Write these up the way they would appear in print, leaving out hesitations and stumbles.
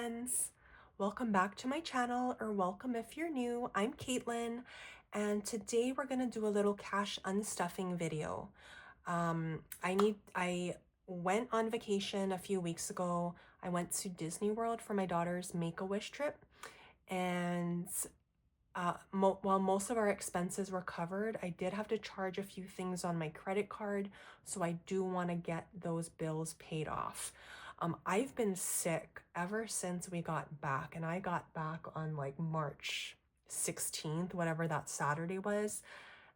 friends. Welcome back to my channel, or welcome if you're new. I'm Caitlin, and today we're gonna do a little cash unstuffing video. I went on vacation a few weeks ago. I went to Disney World for my daughter's Make-A-Wish trip, and while most of our expenses were covered, I did have to charge a few things on my credit card, so I do want to get those bills paid off. I've been sick ever since we got back, and I got back on like March 16th, whatever that Saturday was,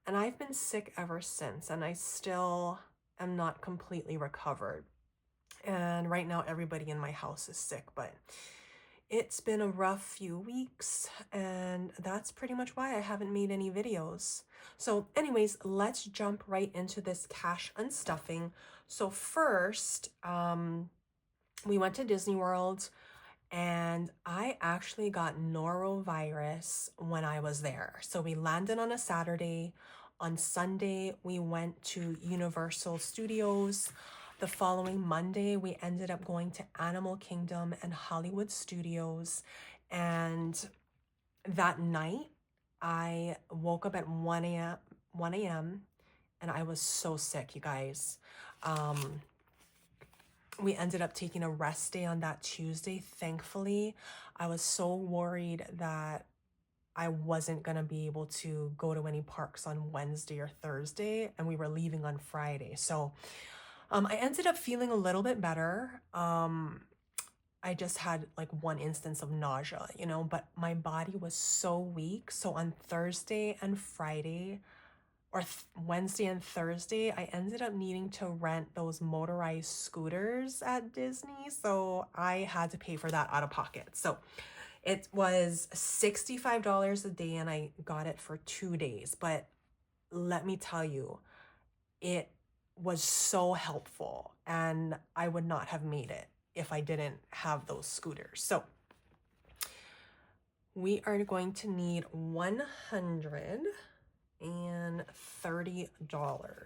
and I've been sick ever since, and I still am not completely recovered. And right now, everybody in my house is sick, but it's been a rough few weeks, and that's pretty much why I haven't made any videos. So anyways, let's jump right into this cash unstuffing. So first, we went to Disney World, and I actually got norovirus when I was there. So we landed on a Saturday. On Sunday, we went to Universal Studios. The following Monday, we ended up going to Animal Kingdom and Hollywood Studios. And that night, I woke up at 1 a.m. and I was so sick, you guys. We ended up taking a rest day on that Tuesday. Thankfully, I was so worried that I wasn't going to be able to go to any parks on Wednesday or Thursday, and we were leaving on Friday. So I ended up feeling a little bit better. I just had like one instance of nausea, but my body was so weak. So on Thursday and Friday, or Wednesday and Thursday, I ended up needing to rent those motorized scooters at Disney. So I had to pay for that out of pocket. So it was $65 a day, and I got it for 2 days. But let me tell you, it was so helpful, and I would not have made it if I didn't have those scooters. So we are going to need $130.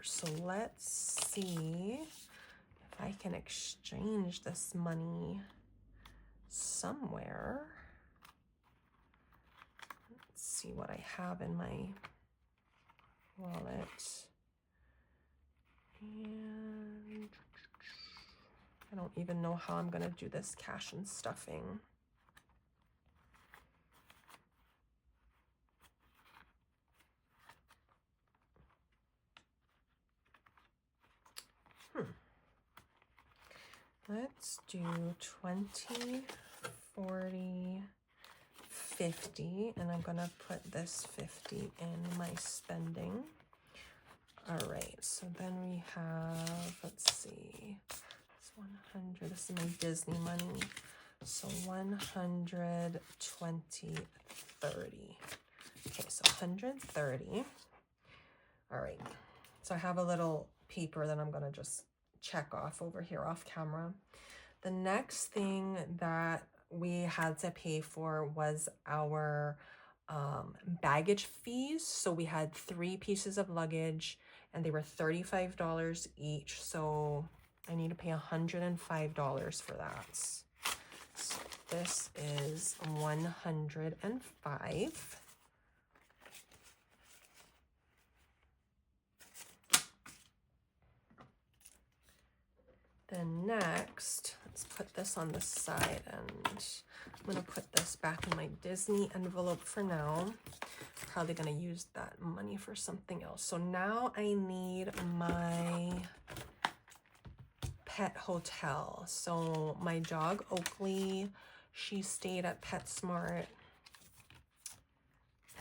So let's see if I can exchange this money somewhere. Let's see what I have in my wallet. And I don't even know how I'm gonna do this cash and stuffing. Let's do 20, 40, 50, and I'm gonna put this 50 in my spending. All right, so then we have, let's see, it's 100, this is my Disney money. So 100, 20, 30. Okay, so 130. All right, so I have a little paper that I'm gonna just check off over here off camera. The next thing that we had to pay for was our baggage fees. So we had 3 pieces of luggage, and they were $35 each. So I need to pay $105 for that. So this is 105. Then next, let's put this on the side, and I'm gonna put this back in my Disney envelope for now. Probably gonna use that money for something else. So now I need my pet hotel. So my dog Oakley, she stayed at PetSmart.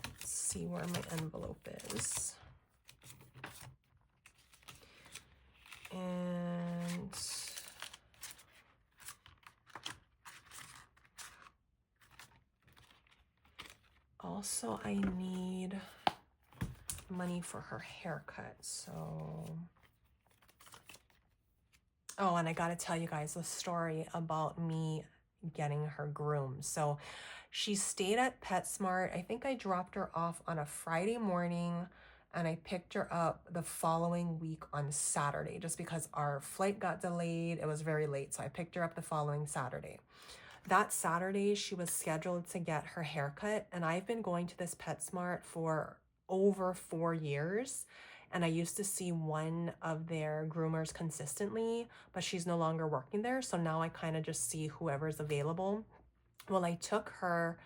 Let's see where my envelope is. And also I need money for her haircut. So, oh, and I gotta tell you guys a story about me getting her groomed. So she stayed at PetSmart. I think I dropped her off on a Friday morning, and I picked her up the following week on Saturday, just because our flight got delayed. It was very late, so I picked her up the following Saturday. that Saturday, she was scheduled to get her haircut, and I've been going to this PetSmart for over 4 years. And I used to see one of their groomers consistently, but she's no longer working there. So now I kind of just see whoever's available. Well, I took her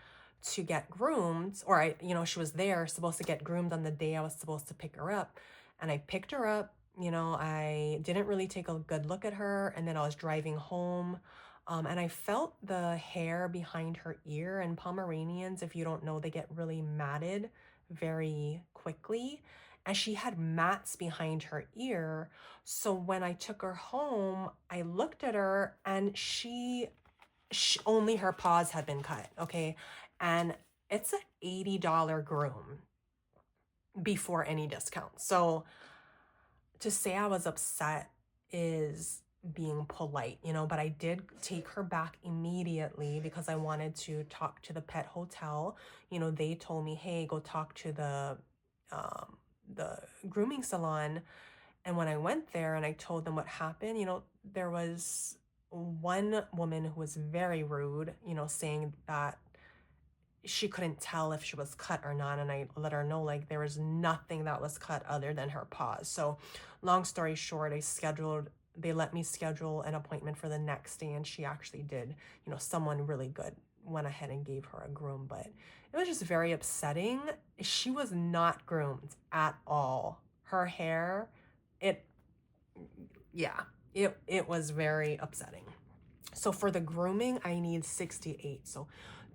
to get groomed, or she was there supposed to get groomed on the day I was supposed to pick her up. And I picked her up, I didn't really take a good look at her. And then I was driving home. And I felt the hair behind her ear, and Pomeranians, if you don't know, they get really matted very quickly. And she had mats behind her ear. So when I took her home, I looked at her and only her paws had been cut, okay? And it's a $80 groom before any discount. So to say I was upset is being polite, but I did take her back immediately because I wanted to talk to the pet hotel. They told me, hey, go talk to the grooming salon. And when I went there and I told them what happened, there was one woman who was very rude, saying that she couldn't tell if she was cut or not. And I let her know, like, there was nothing that was cut other than her paws. So long story short, they let me schedule an appointment for the next day. And she actually did, someone really good went ahead and gave her a groom. But it was just very upsetting. She was not groomed at all. Her hair, it was very upsetting. So for the grooming, I need 68. So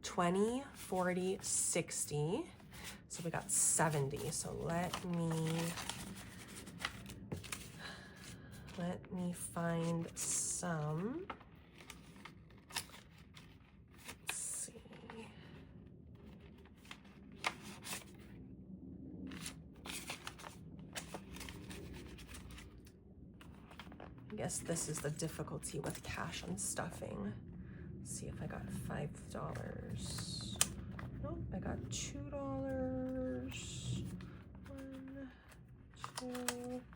20, 40, 60. So we got 70. So let me find some. Let's see. I guess this is the difficulty with cash unstuffing. Let's see if I got $5. Nope, I got $2. 1, 2,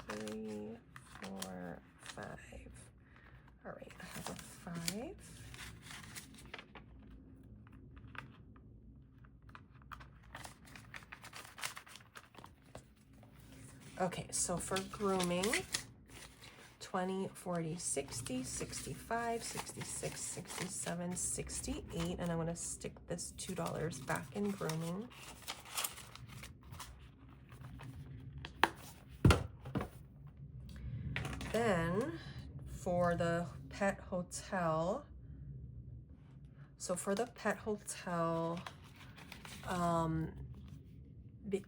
3, 4, 5. All right, I have a 5. Okay, so for grooming, 20, 40, 60, 65, 66, 67, 68, and I'm going to stick this $2 back in grooming. Then for the pet hotel,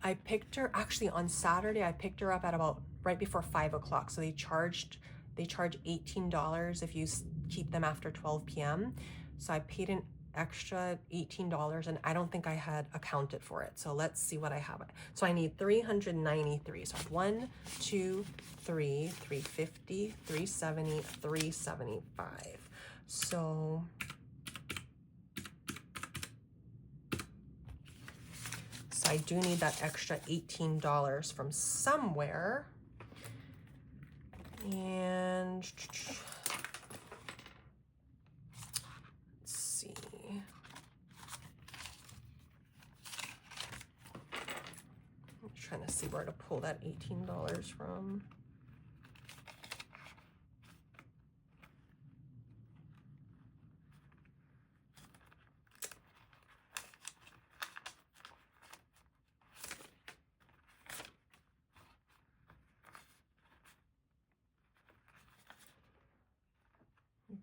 I picked her, actually on Saturday, I picked her up at about right before 5 o'clock. So they charge $18 if you keep them after 12 p.m. So I paid an extra $18 and I don't think I had accounted for it. So let's see what I have. So I need 393. So 1, 2, 3, 350, 370, 375. So I do need that extra $18 from somewhere. And let's see. I'm trying to see where to pull that $18 from.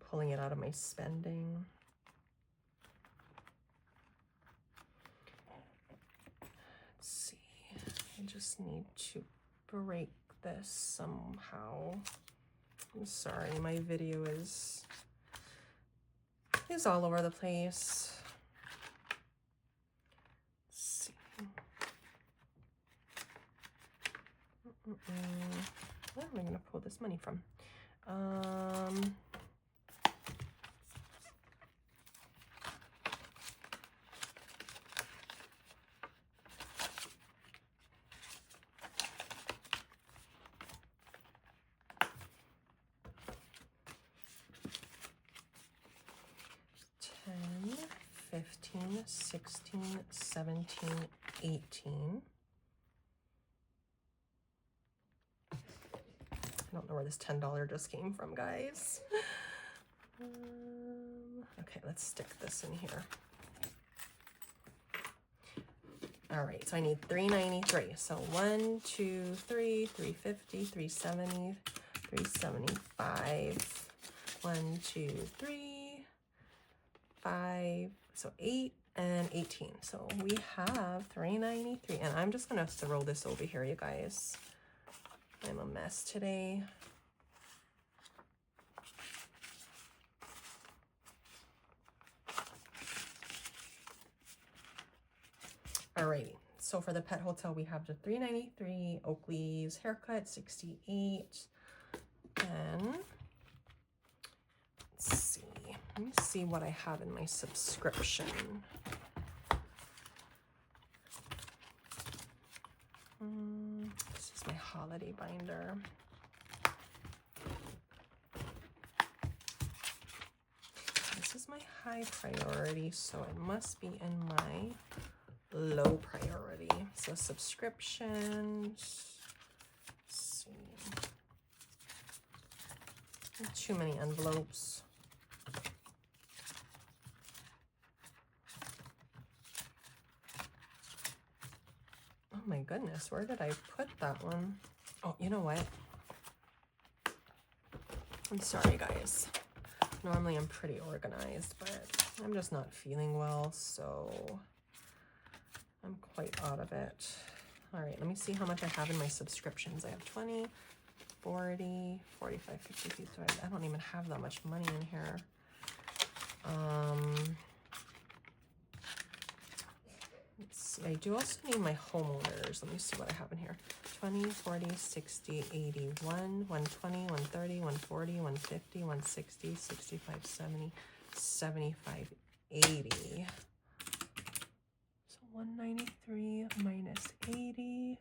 Pulling it out of my spending. Let's see. I just need to break this somehow. I'm sorry, my video is all over the place. Let's see. Where am I going to pull this money from? 16, 17, 18. I don't know where this $10 just came from, guys. Okay, let's stick this in here. All right, so I need $393. So 1, 2, 3, 350, 370, 375. 1, 2, 3, 5. So 8 and 18. So we have $393. And I'm just gonna throw this over here, you guys. I'm a mess today. Alrighty, so for the pet hotel, we have the $393, Oakley's haircut, $68, and let's see, let me see what I have in my subscription. This is my holiday binder. This is my high priority, so it must be in my low priority. So subscriptions, let's see, too many envelopes. Oh my goodness, where did I put that one? Oh, you know what? I'm sorry, guys. Normally I'm pretty organized, but I'm just not feeling well, so I'm quite out of it. All right, let me see how much I have in my subscriptions. I have 20, 40, 45, 50, 55. I don't even have that much money in here. Let's see. I do also need my homeowners. Let me see what I have in here. 20, 40, 60, 80, 120, 130, 140, 150, 160, 65, 70, 75, 80. 193 minus 80,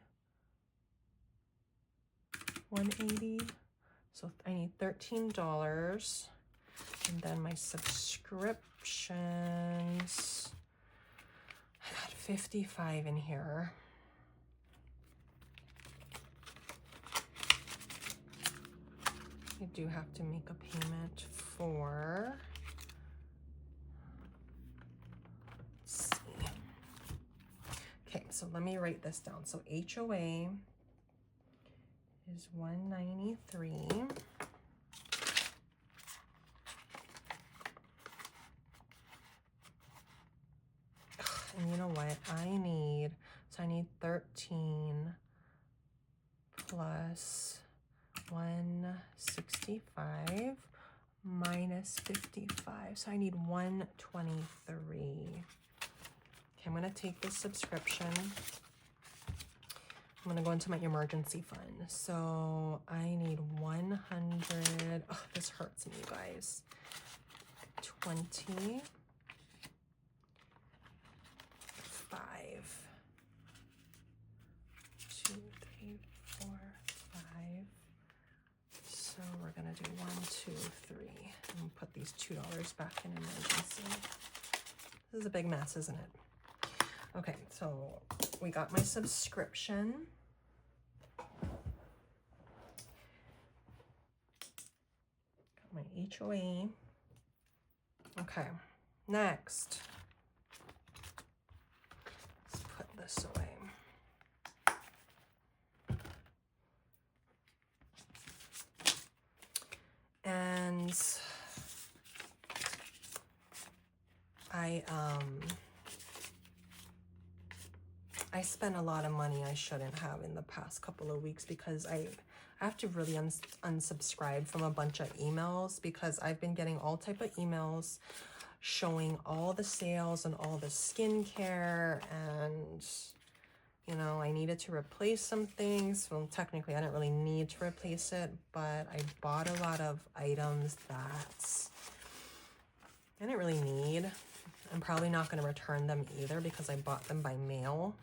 180. So I need $13. And then my subscriptions, I got 55 in here. I do have to make a payment for, okay, so let me write this down. So HOA is 193. And you know what? I need 13 plus 165 minus 55. So I need 123. Okay, I'm gonna take this subscription. I'm gonna go into my emergency fund. So I need 100, oh, this hurts me, you guys. 20, 5, 2, 3, 4, 5. So we're gonna do 1, 2, 3, and put these $2 back in emergency. This is a big mess, isn't it? Okay, so we got my subscription. Got my HOA. Okay, next. Let's put this away. And I spent a lot of money I shouldn't have in the past couple of weeks because I have to really unsubscribe from a bunch of emails because I've been getting all type of emails showing all the sales and all the skincare, and you know, I needed to replace some things. Well, technically I didn't really need to replace it, but I bought a lot of items that I didn't really need. I'm probably not going to return them either because I bought them by mail.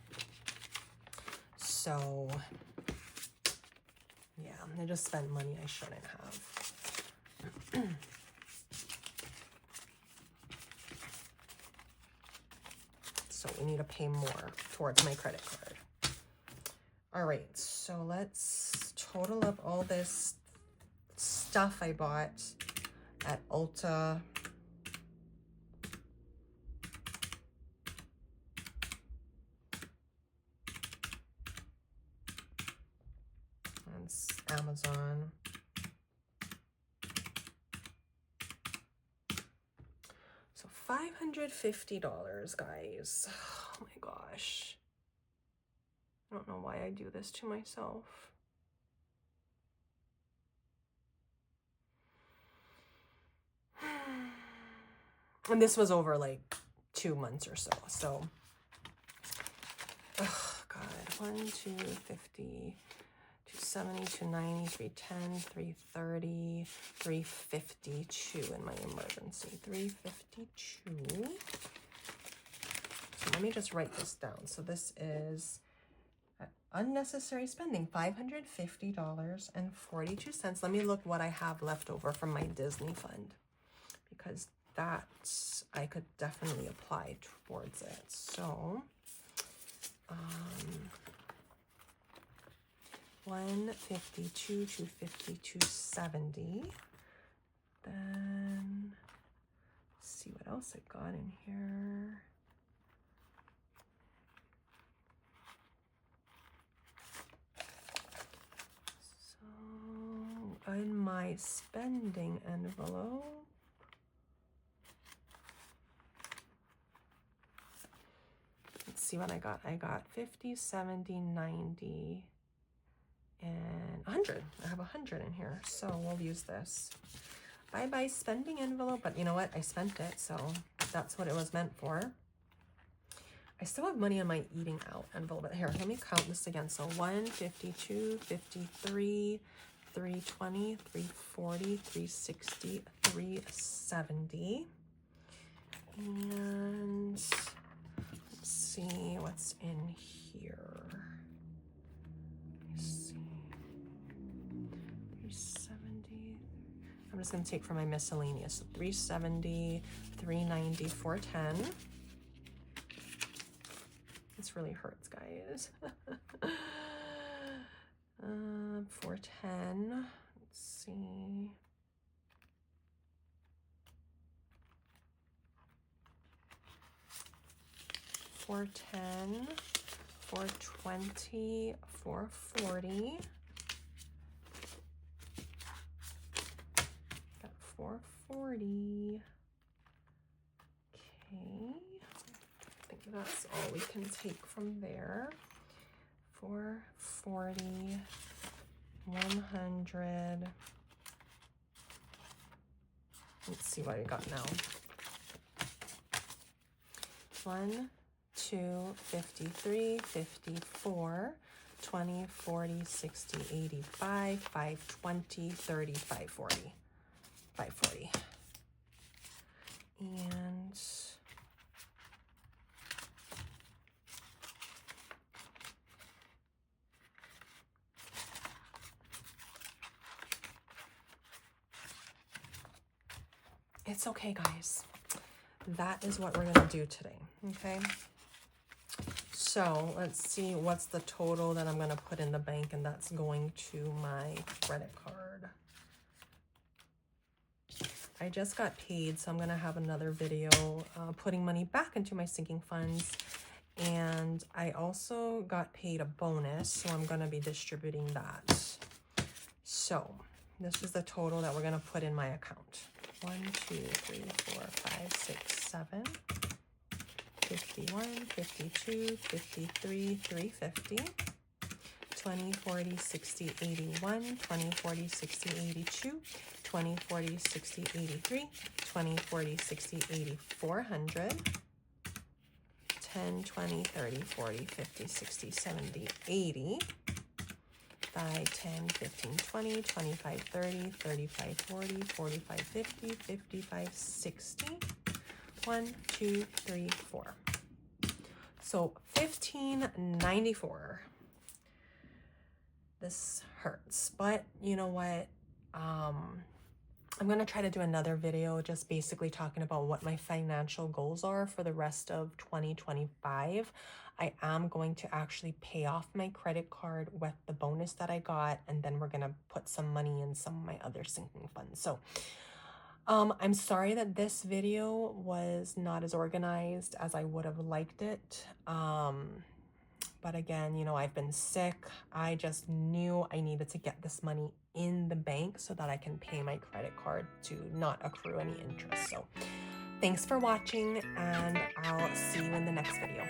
So yeah, I just spent money I shouldn't have. we need to pay more towards my credit card. All right, so let's total up all this stuff I bought at Ulta. And Amazon. So $550, guys. Oh my gosh. I don't know why I do this to myself. And this was over like 2 months or so. So, oh God, 1, 2, 50, 270, 290, 310, 330, 352 in my emergency. 352. So let me just write this down. So this is unnecessary spending, $550.42. Let me look what I have left over from my Disney fund, because that I could definitely apply towards it. So 152, 250, 270. Then let's see what else I got in here. So in my spending envelope, let's see what I got. I got 50, 70, 90, and 100. I have 100 in here, so we'll use this. Bye-bye spending envelope, but you know what? I spent it, so that's what it was meant for. I still have money in my eating out envelope. Here, let me count this again. So 152, 53, 320, 340, 360, 370. And let's see what's in here. Let me see. 370. I'm just going to take from my miscellaneous. So 370, 390, 410. This really hurts, guys. 410. Let's see. $410, $420, $440. Got $440. Okay. I think that's all we can take from there. 440, 100. Let's see what I got now. 1, 2, 53, 54, 20, 40, 60, 85, 520, 30, 540. 540. And it's okay, guys. That is what we're going to do today, okay? So let's see what's the total that I'm going to put in the bank, and that's going to my credit card. I just got paid, so I'm going to have another video putting money back into my sinking funds. And I also got paid a bonus, so I'm going to be distributing that. So this is the total that we're going to put in my account. 1, 2, 3, 4, 5, 6, 7, 51, 52, 53, 350, 20, 40, 60, 81, 20, 40, 60, 82, 20, 40, 60, 83, 20, 40, 60, 80, 400, 10, 20, 30, 40, 50, 60, 70, 80, 5, 10, 15, 20, 25, 30, 35, 40, 45, 50, 55, 60, 1, 2, 3, 4. So $15.94. This hurts, but you know what? I'm going to try to do another video just basically talking about what my financial goals are for the rest of 2025. I am going to actually pay off my credit card with the bonus that I got, and then we're going to put some money in some of my other sinking funds. So I'm sorry that this video was not as organized as I would have liked it. But again, you know, I've been sick. I just knew I needed to get this money in the bank so that I can pay my credit card to not accrue any interest. So thanks for watching, and I'll see you in the next video.